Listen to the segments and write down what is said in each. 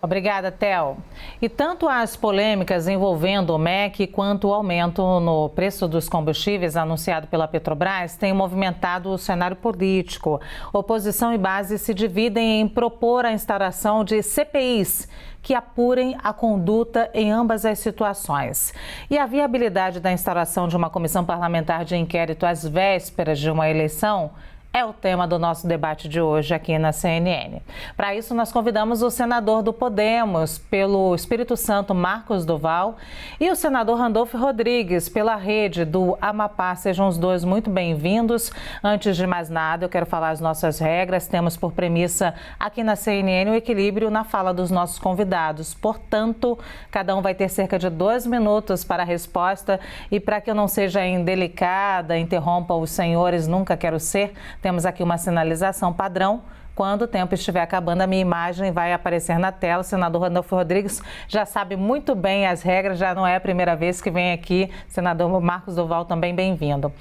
Obrigada, Theo. E tanto as polêmicas envolvendo o MEC quanto o aumento no preço dos combustíveis anunciado pela Petrobras têm movimentado o cenário político. Oposição e base se dividem em propor a instauração de CPIs que apurem a conduta em ambas as situações. E a viabilidade da instauração de uma comissão parlamentar de inquérito às vésperas de uma eleição é o tema do nosso debate de hoje aqui na CNN. Para isso, nós convidamos o senador do Podemos, pelo Espírito Santo, Marcos Duval, e o senador Randolfo Rodrigues, pela rede do Amapá. Sejam os dois muito bem-vindos. Antes de mais nada, eu quero falar as nossas regras. Temos por premissa aqui na CNN o equilíbrio na fala dos nossos convidados. Portanto, cada um vai ter cerca de 2 minutos para a resposta. E para que eu não seja indelicada, interrompa os senhores, nunca quero ser, temos aqui uma sinalização padrão. Quando o tempo estiver acabando, a minha imagem vai aparecer na tela. O senador Randolfo Rodrigues já sabe muito bem as regras, já não é a primeira vez que vem aqui. Senador Marcos Duval, também bem-vindo.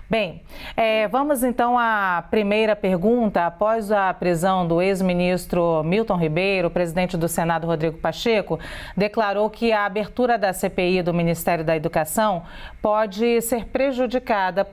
Bem, vamos então à primeira pergunta. Após a prisão do ex-ministro Milton Ribeiro, o presidente do Senado, Rodrigo Pacheco, declarou que a abertura da CPI do Ministério da Educação pode ser prejudicada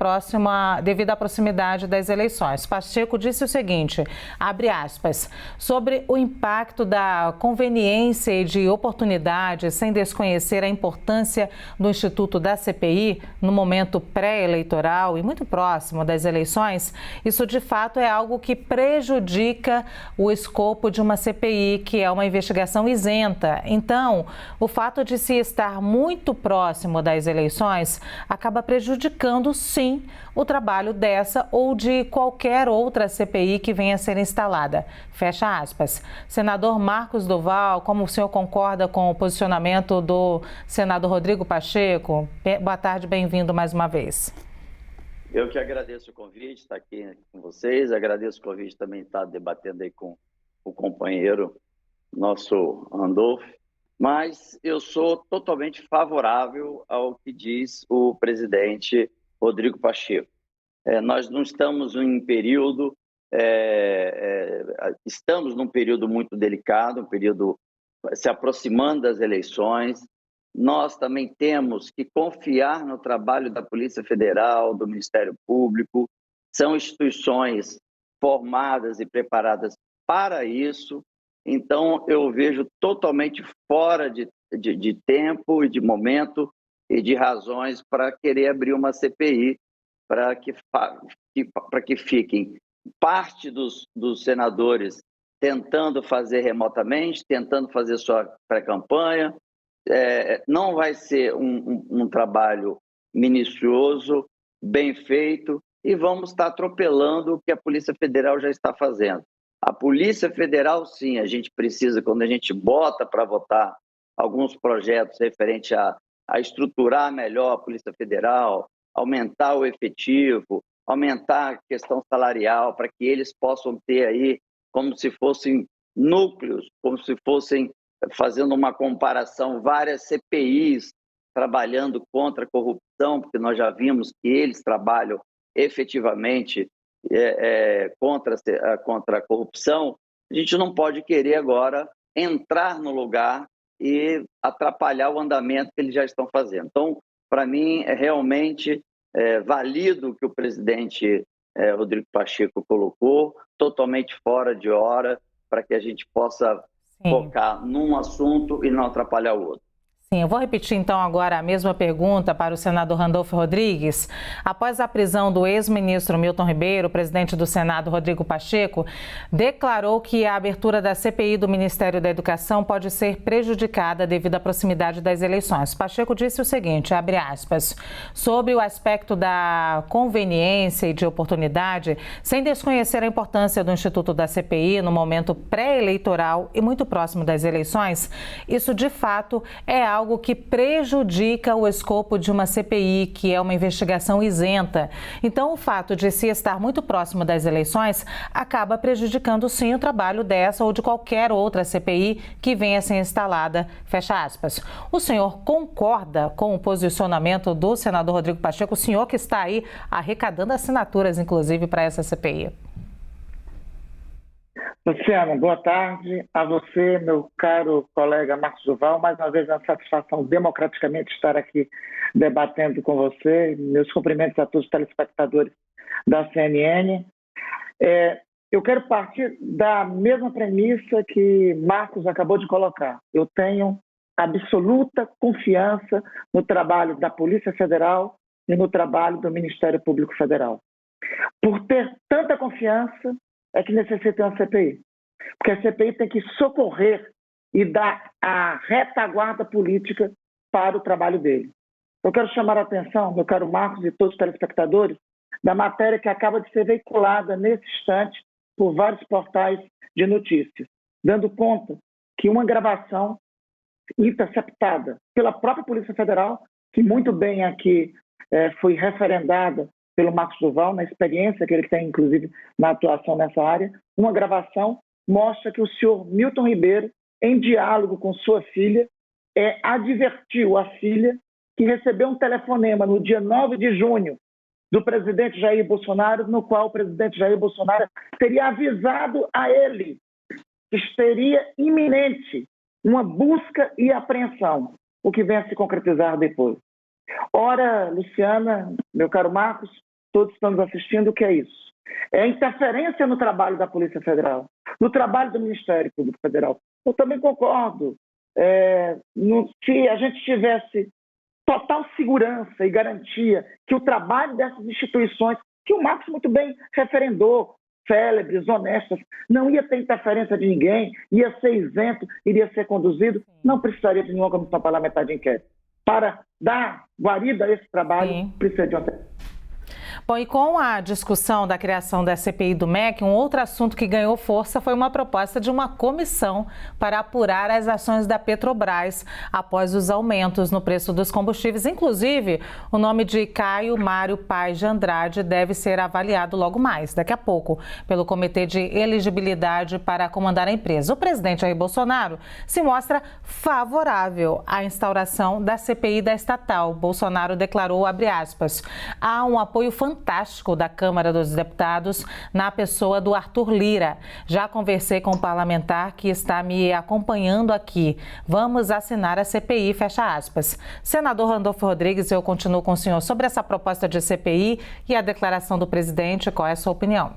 devido à proximidade das eleições. Pacheco disse o seguinte, abre aspas, sobre o impacto da conveniência e de oportunidade, sem desconhecer a importância do Instituto da CPI no momento pré-eleitoral e muito próximo das eleições, isso de fato é algo que prejudica o escopo de uma CPI, que é uma investigação isenta. Então, o fato de se estar muito próximo das eleições acaba prejudicando, sim, o trabalho dessa ou de qualquer outra CPI que venha a ser instalada. Fecha aspas. Senador Marcos Duval, como o senhor concorda com o posicionamento do senador Rodrigo Pacheco? Boa tarde, bem-vindo mais uma vez. Eu que agradeço o convite, estar aqui com vocês, agradeço o convite também estar debatendo aí com o companheiro, nosso Randolfo, mas eu sou totalmente favorável ao que diz o presidente Rodrigo Pacheco. Nós não estamos em período, estamos num período muito delicado, um período se aproximando das eleições. Nós também temos que confiar no trabalho da Polícia Federal, do Ministério Público, são instituições formadas e preparadas para isso. Então, eu vejo totalmente fora de tempo e de momento e de razões para querer abrir uma CPI, para que fiquem parte dos senadores tentando fazer remotamente, tentando fazer sua pré-campanha. Não vai ser um trabalho minucioso, bem feito, e vamos estar atropelando o que a Polícia Federal já está fazendo. A Polícia Federal, sim, a gente precisa, quando a gente bota para votar alguns projetos referentes a estruturar melhor a Polícia Federal, aumentar o efetivo, aumentar a questão salarial, para que eles possam ter aí como se fossem núcleos, como se fossem, fazendo uma comparação, várias CPIs trabalhando contra a corrupção, porque nós já vimos que eles trabalham efetivamente contra a corrupção. A gente não pode querer agora entrar no lugar e atrapalhar o andamento que eles já estão fazendo. Então, para mim, realmente válido o que o presidente Rodrigo Pacheco colocou, totalmente fora de hora, para que a gente possa focar num assunto e não atrapalhar o outro. Sim, eu vou repetir então agora a mesma pergunta para o senador Randolfo Rodrigues. Após a prisão do ex-ministro Milton Ribeiro, o presidente do Senado, Rodrigo Pacheco, declarou que a abertura da CPI do Ministério da Educação pode ser prejudicada devido à proximidade das eleições. Pacheco disse o seguinte, abre aspas, sobre o aspecto da conveniência e de oportunidade, sem desconhecer a importância do Instituto da CPI no momento pré-eleitoral e muito próximo das eleições, isso de fato é algo que prejudica o escopo de uma CPI, que é uma investigação isenta. Então, o fato de se estar muito próximo das eleições acaba prejudicando, sim, o trabalho dessa ou de qualquer outra CPI que venha a ser instalada, fecha aspas. O senhor concorda com o posicionamento do senador Rodrigo Pacheco, o senhor que está aí arrecadando assinaturas, inclusive, para essa CPI? Luciana, boa tarde a você, meu caro colega Marcos Duval. Mais uma vez, é uma satisfação democraticamente estar aqui debatendo com você. Meus cumprimentos a todos os telespectadores da CNN. Eu quero partir da mesma premissa que Marcos acabou de colocar. Eu tenho absoluta confiança no trabalho da Polícia Federal e no trabalho do Ministério Público Federal. Por ter tanta confiança, é que necessita uma CPI. Porque a CPI tem que socorrer e dar a retaguarda política para o trabalho dele. Eu quero chamar a atenção, meu caro Marcos e todos os telespectadores, da matéria que acaba de ser veiculada nesse instante por vários portais de notícias, dando conta que uma gravação interceptada pela própria Polícia Federal, que muito bem aqui foi referendada pelo Marcos Duval, na experiência que ele tem, inclusive, na atuação nessa área, uma gravação mostra que o senhor Milton Ribeiro, em diálogo com sua filha, advertiu a filha que recebeu um telefonema no dia 9 de junho do presidente Jair Bolsonaro, no qual o presidente Jair Bolsonaro teria avisado a ele que seria iminente uma busca e apreensão, o que vem a se concretizar depois. Ora, Luciana, meu caro Marcos, todos estamos assistindo, o que é isso? É interferência no trabalho da Polícia Federal, no trabalho do Ministério Público Federal. Eu também concordo. Se a gente tivesse total segurança e garantia que o trabalho dessas instituições, que o Marcos muito bem referendou, célebres, honestas, não ia ter interferência de ninguém, ia ser isento, iria ser conduzido, não precisaria de nenhuma comissão parlamentar de inquérito. Para dar guarida a esse trabalho, precisa de uma... Bom, e com a discussão da criação da CPI do MEC, um outro assunto que ganhou força foi uma proposta de uma comissão para apurar as ações da Petrobras após os aumentos no preço dos combustíveis. Inclusive, o nome de Caio Mário Paz de Andrade deve ser avaliado logo mais, daqui a pouco, pelo Comitê de Elegibilidade para comandar a empresa. O presidente Jair Bolsonaro se mostra favorável à instauração da CPI da estatal. Bolsonaro declarou, abre aspas, há um apoio fantástico da Câmara dos Deputados na pessoa do Arthur Lira. Já conversei com o parlamentar que está me acompanhando aqui. Vamos assinar a CPI, fecha aspas. Senador Randolfo Rodrigues, eu continuo com o senhor sobre essa proposta de CPI e a declaração do presidente. Qual é a sua opinião?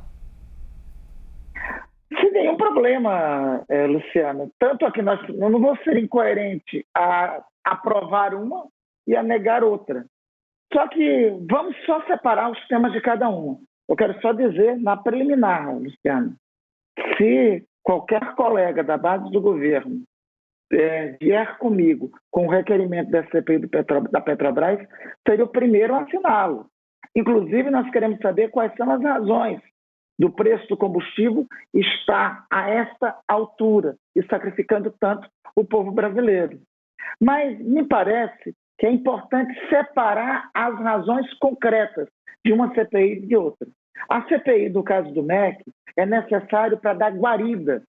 Sem nenhum problema, Luciana. Tanto aqui eu não vou ser incoerente a aprovar uma e a negar outra. Só que vamos só separar os temas de cada uma. Eu quero só dizer, na preliminar, Luciano, se qualquer colega da base do governo vier comigo com o requerimento da CPI da Petrobras, seria o primeiro a assiná-lo. Inclusive, nós queremos saber quais são as razões do preço do combustível estar a esta altura e sacrificando tanto o povo brasileiro. Mas me parece que é importante separar as razões concretas de uma CPI de outra. A CPI, no caso do MEC, é necessário para dar guarida,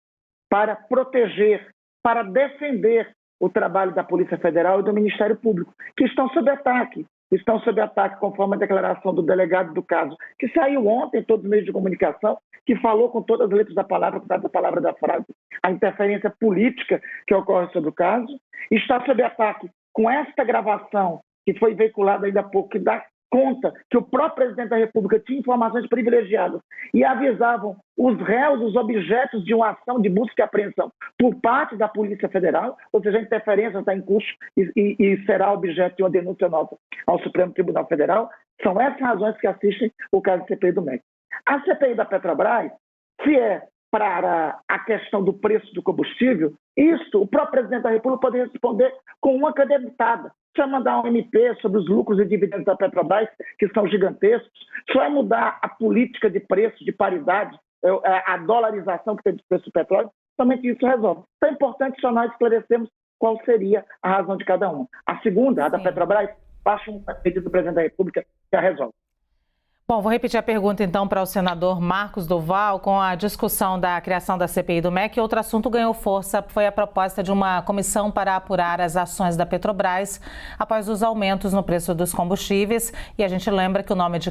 para proteger, para defender o trabalho da Polícia Federal e do Ministério Público, que estão sob ataque. Estão sob ataque conforme a declaração do delegado do caso, que saiu ontem em todos os meios de comunicação, que falou com todas as letras da palavra, com cada palavra da frase, a interferência política que ocorre sobre o caso. Está sob ataque com esta gravação que foi veiculada ainda há pouco, que dá conta que o próprio presidente da República tinha informações privilegiadas e avisavam os réus, os objetos de uma ação de busca e apreensão por parte da Polícia Federal, ou seja, a interferência está em curso e será objeto de uma denúncia nossa ao Supremo Tribunal Federal. São essas razões que assistem o caso da CPI do MEC. A CPI da Petrobras, se é para a questão do preço do combustível, isso o próprio presidente da República pode responder com uma canetada. Só é mandar um MP sobre os lucros e dividendos da Petrobras, que são gigantescos, só é mudar a política de preço, de paridade, a dolarização que tem do preço do petróleo, somente isso resolve. Então é importante só nós esclarecermos qual seria a razão de cada uma. A segunda, a da Petrobras, baixa um pedido do presidente da República que a resolve. Bom, vou repetir a pergunta então para o senador Marcos Duval. Com a discussão da criação da CPI do MEC, outro assunto ganhou força, foi a proposta de uma comissão para apurar as ações da Petrobras após os aumentos no preço dos combustíveis. E a gente lembra que o nome de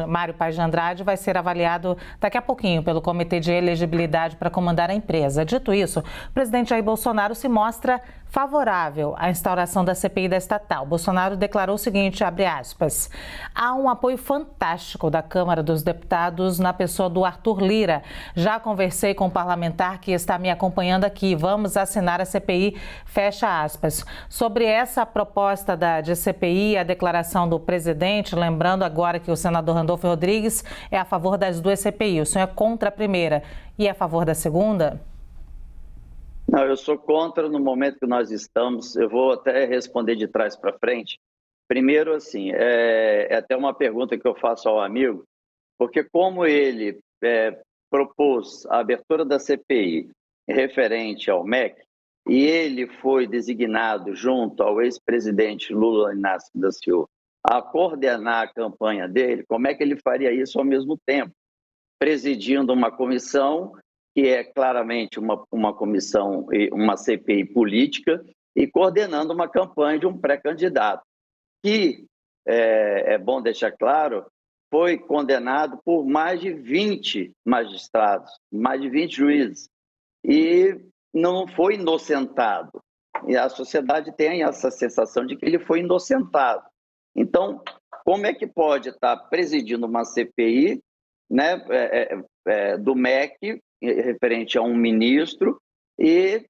Mário Paz de Andrade vai ser avaliado daqui a pouquinho pelo Comitê de Elegibilidade para comandar a empresa. Dito isso, o presidente Jair Bolsonaro se mostra favorável à instauração da CPI da estatal. Bolsonaro declarou o seguinte, abre aspas, há um apoio fantástico da Câmara dos Deputados na pessoa do Arthur Lira. Já conversei com o parlamentar que está me acompanhando aqui. Vamos assinar a CPI, fecha aspas. Sobre essa proposta de CPI, a declaração do presidente, lembrando agora que o senador Randolfo Rodrigues é a favor das duas CPI. O senhor é contra a primeira e é a favor da segunda? Não, eu sou contra no momento que nós estamos. Eu vou até responder de trás para frente. Primeiro, assim, é até uma pergunta que eu faço ao amigo, porque como ele propôs a abertura da CPI referente ao MEC, e ele foi designado junto ao ex-presidente Lula Inácio da Silva a coordenar a campanha dele, como é que ele faria isso ao mesmo tempo? Presidindo uma comissão que é claramente uma comissão, uma CPI política, e coordenando uma campanha de um pré-candidato, que, é bom deixar claro, foi condenado por mais de 20 magistrados, mais de 20 juízes, e não foi inocentado. E a sociedade tem essa sensação de que ele foi inocentado. Então, como é que pode estar presidindo uma CPI, né, do MEC, referente a um ministro, e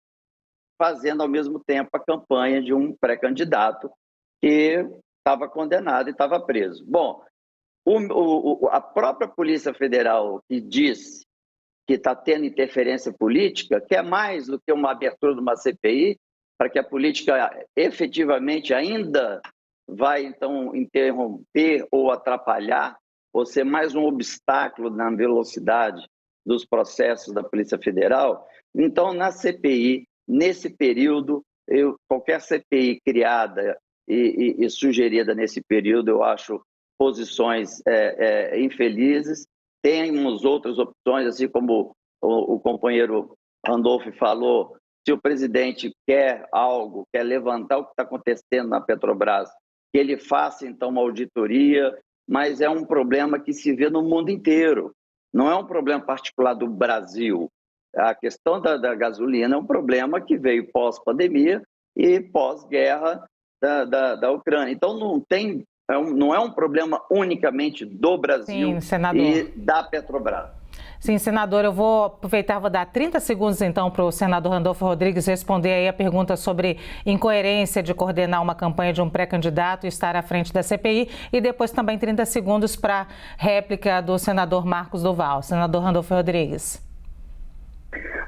fazendo ao mesmo tempo a campanha de um pré-candidato que estava condenado e estava preso? Bom, a própria Polícia Federal, que diz que está tendo interferência política, quer mais do que uma abertura de uma CPI, para que a política efetivamente ainda vai, então, interromper ou atrapalhar, ou ser mais um obstáculo na velocidade dos processos da Polícia Federal. Então, na CPI, nesse período, qualquer CPI criada e sugerida nesse período, eu acho posições infelizes. Temos outras opções, assim como o companheiro Randolfo falou, se o presidente quer algo, quer levantar o que está acontecendo na Petrobras, que ele faça, então, uma auditoria, mas é um problema que se vê no mundo inteiro. Não é um problema particular do Brasil. A questão da gasolina é um problema que veio pós-pandemia e pós-guerra da Ucrânia. Então, não é um problema unicamente do Brasil. Sim, e da Petrobras. Sim, senador, eu vou aproveitar, vou dar 30 segundos então para o senador Randolfo Rodrigues responder aí a pergunta sobre incoerência de coordenar uma campanha de um pré-candidato e estar à frente da CPI, e depois também 30 segundos para réplica do senador Marcos Duval. Senador Randolfo Rodrigues.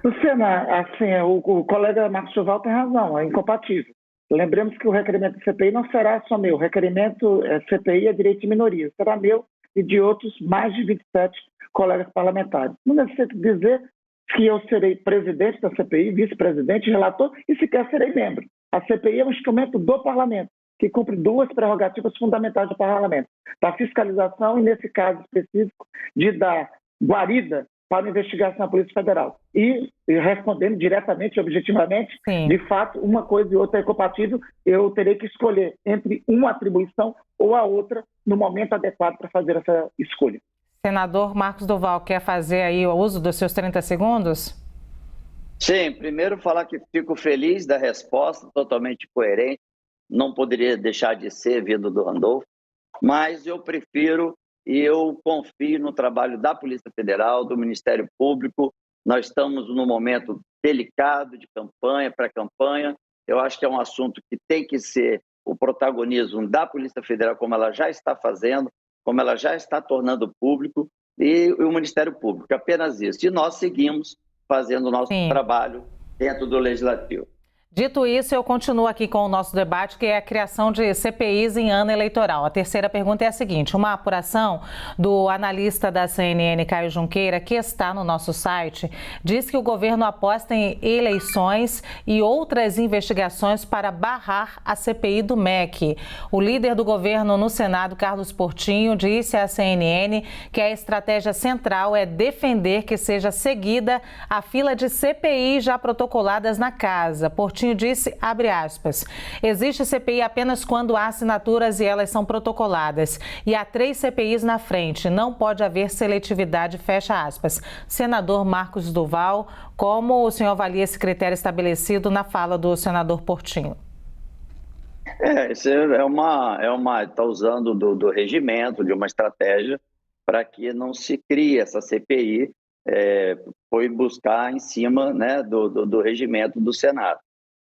Luciana, assim, o colega Marcos Duval tem razão, é incompatível. Lembremos que o requerimento da CPI não será só meu, o requerimento CPI é direito de minoria, será meu e de outros mais de 27 colegas parlamentares. Não necessito dizer que eu serei presidente da CPI, vice-presidente, relator e sequer serei membro. A CPI é um instrumento do parlamento, que cumpre duas prerrogativas fundamentais do parlamento, da fiscalização e, nesse caso específico, de dar guarida para a investigação da Polícia Federal. E respondendo diretamente e objetivamente, sim, de fato, uma coisa e outra é compatível, eu terei que escolher entre uma atribuição ou a outra no momento adequado para fazer essa escolha. Senador Marcos Duval, quer fazer aí o uso dos seus 30 segundos? Sim, primeiro falar que fico feliz da resposta, totalmente coerente, não poderia deixar de ser vindo do Randolfo, mas eu prefiro e eu confio no trabalho da Polícia Federal, do Ministério Público. Nós estamos num momento delicado de campanha, pré-campanha. Eu acho que é um assunto que tem que ser o protagonismo da Polícia Federal, como ela já está fazendo, como ela já está tornando público, e o Ministério Público, apenas isso. E nós seguimos fazendo o nosso trabalho dentro do Legislativo. Dito isso, eu continuo aqui com o nosso debate, que é a criação de CPIs em ano eleitoral. A terceira pergunta é a seguinte: uma apuração do analista da CNN, Caio Junqueira, que está no nosso site, diz que o governo aposta em eleições e outras investigações para barrar a CPI do MEC. O líder do governo no Senado, Carlos Portinho, disse à CNN que a estratégia central é defender que seja seguida a fila de CPI já protocoladas na casa. Portinho disse, abre aspas, existe CPI apenas quando há assinaturas e elas são protocoladas. E há 3 CPIs na frente, não pode haver seletividade, fecha aspas. Senador Marcos Duval, como o senhor avalia esse critério estabelecido na fala do senador Portinho? Isso está usando do regimento, de uma estratégia para que não se crie essa CPI, foi buscar em cima, né, do regimento do Senado.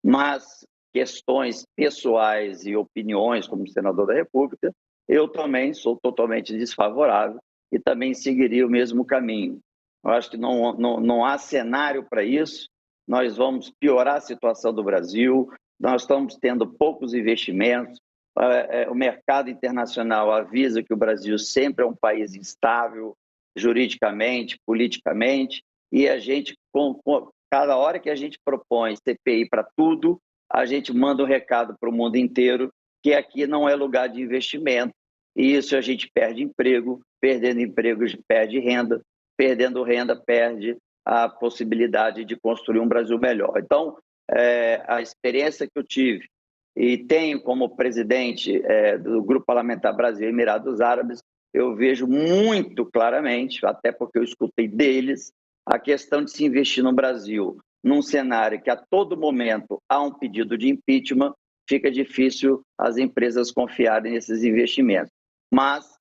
Mas questões pessoais e opiniões como senador da República, eu também sou totalmente desfavorável e também seguiria o mesmo caminho. Eu acho que não há cenário para isso, nós vamos piorar a situação do Brasil, nós estamos tendo poucos investimentos, o mercado internacional avisa que o Brasil sempre é um país instável, juridicamente, politicamente, e a gente, cada hora que a gente propõe CPI para tudo, a gente manda um recado para o mundo inteiro que aqui não é lugar de investimento, e isso a gente perde emprego, perdendo emprego perde renda, perdendo renda perde a possibilidade de construir um Brasil melhor. Então, a experiência que eu tive e tenho como presidente do Grupo Parlamentar Brasil e Emirados Árabes, eu vejo muito claramente, até porque eu escutei deles, a questão de se investir no Brasil num cenário que a todo momento há um pedido de impeachment, fica difícil as empresas confiarem nesses investimentos. Mas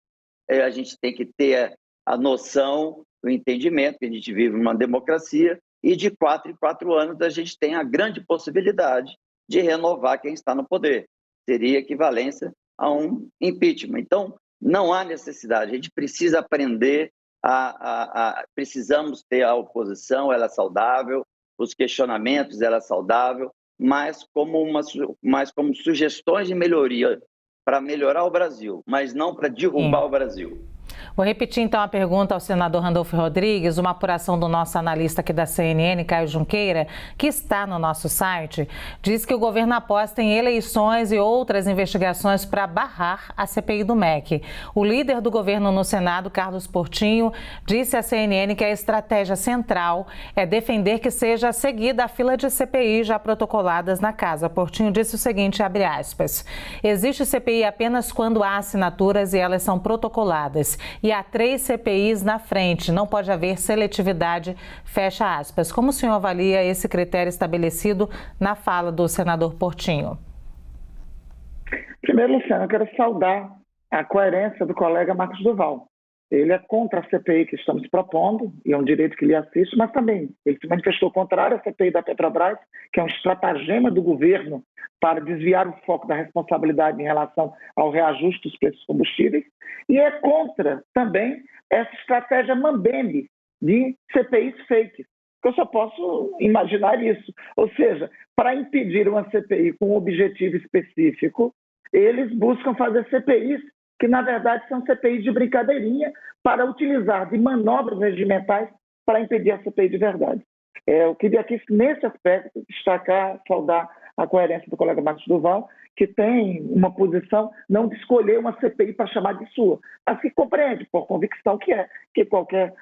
a gente tem que ter a noção, o entendimento que a gente vive numa democracia e de 4 em 4 anos a gente tem a grande possibilidade de renovar quem está no poder. Seria equivalência a um impeachment. Então, não há necessidade, a gente precisa aprender precisamos ter a oposição, ela é saudável, os questionamentos, ela é saudável, mas como sugestões de melhoria para melhorar o Brasil, mas não para derrubar o Brasil. Vou repetir então a pergunta ao senador Randolfo Rodrigues, uma apuração do nosso analista aqui da CNN, Caio Junqueira, que está no nosso site, diz que o governo aposta em eleições e outras investigações para barrar a CPI do MEC. O líder do governo no Senado, Carlos Portinho, disse à CNN que a estratégia central é defender que seja seguida a fila de CPI já protocoladas na casa. Portinho disse o seguinte, abre aspas, existe CPI apenas quando há assinaturas e elas são protocoladas. E há 3 CPIs na frente, não pode haver seletividade, fecha aspas. Como o senhor avalia esse critério estabelecido na fala do senador Portinho? Primeiro, Luciano, eu quero saudar a coerência do colega Marcos Duval. Ele é contra a CPI que estamos propondo, e é um direito que lhe assiste, mas também ele se manifestou contrário à CPI da Petrobras, que é um estratagema do governo para desviar o foco da responsabilidade em relação ao reajuste dos preços dos combustíveis, e é contra também essa estratégia mambembe de CPIs fakes, que eu só posso imaginar isso. Ou seja, para impedir uma CPI com um objetivo específico, eles buscam fazer CPIs que, na verdade, são CPIs de brincadeirinha para utilizar de manobras regimentais para impedir a CPI de verdade. Eu queria aqui, nesse aspecto, destacar, saudar a coerência do colega Marcos Duval, que tem uma posição não de escolher uma CPI para chamar de sua, mas que compreende, por convicção, que qualquer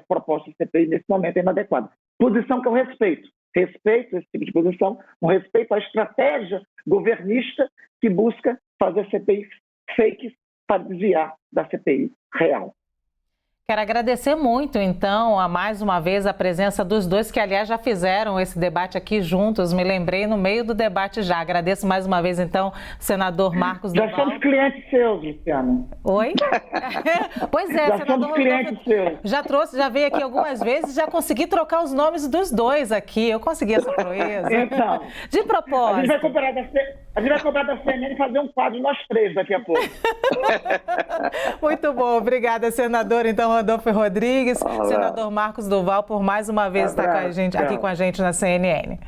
proposta de CPI nesse momento é inadequada. Posição que eu respeito. Respeito esse tipo de posição, um respeito à estratégia governista que busca fazer CPIs fakes para desviar da CPI real. Quero agradecer muito, então, mais uma vez a presença dos dois, que, aliás, já fizeram esse debate aqui juntos. Me lembrei no meio do debate já. Agradeço mais uma vez, então, senador Marcos Duval. Já somos clientes seus, Luciano. Oi? Pois é, já senador somos clientes seus. Já veio aqui algumas vezes, já consegui trocar os nomes dos dois aqui. Eu consegui essa proeza. Então, de propósito. A gente vai cobrar da CNN e fazer um quadro nós 3 daqui a pouco. Muito bom. Obrigada, senador. Então, Randolfo Rodrigues, senador Marcos Duval, por mais uma vez estar aqui com a gente na CNN.